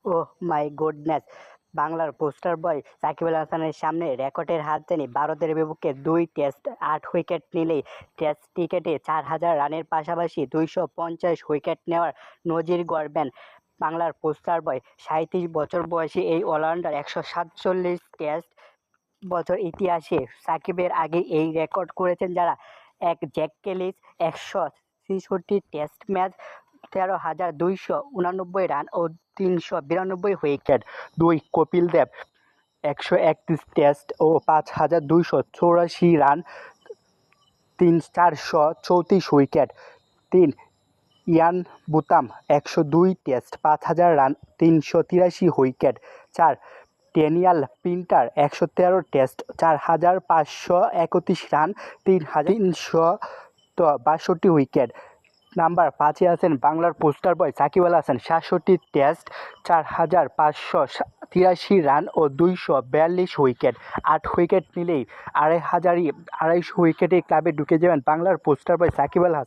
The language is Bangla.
Oh my goodness! বাংলার পোস্টার বয় সাকিব আল হাসানের সামনে রেকর্ডের হাতছানি। ভারতের বিপক্ষে ২ টেস্ট ৮ উইকেট নিলেই টেস্ট ক্রিকেটে ৪,০০০ রানের পাশাপাশি ২৫০ উইকেট নেওয়ার নজির গড়বেন বাংলার পোস্টার বয়। ৩৭ বছর বয়সী এই অলরাউন্ডার ১৪৭ টেস্ট বছর ইতিহাসে সাকিবের আগে এই রেকর্ড করেছেন যারা: ১ জ্যাক ক্যালিস ১৬৬ টেস্ট ম্যাচ, ১৩,২৮৯ রান ও ৩৯২ উইকেট। ২ কপিল দেব ১৩১ টেস্ট ও ৫,২৮৪ run, ৪৩৪ wicket. ৩ Ian Botham ১০২ test, ৫,০০০ রান, ৩৮৩ উইকেট। ৪ ড্যানিয়েল পিন্টার ১১৩ টেস্ট, ৪,৫৩১ রান, ৩,৩৬২ উইকেট। নাম্বার ৫-এ আছেন বাংলার poster boy Shakib Al Hasan. ৬৭ test, ৪,৫৮৩ রান ও ২৪২ উইকেট। ৮ উইকেট নিলেই ২৫০ উইকেটে ক্লাবে ঢুকে যাবেন বাংলার পোস্টার বয় সাকিব আল হাসান।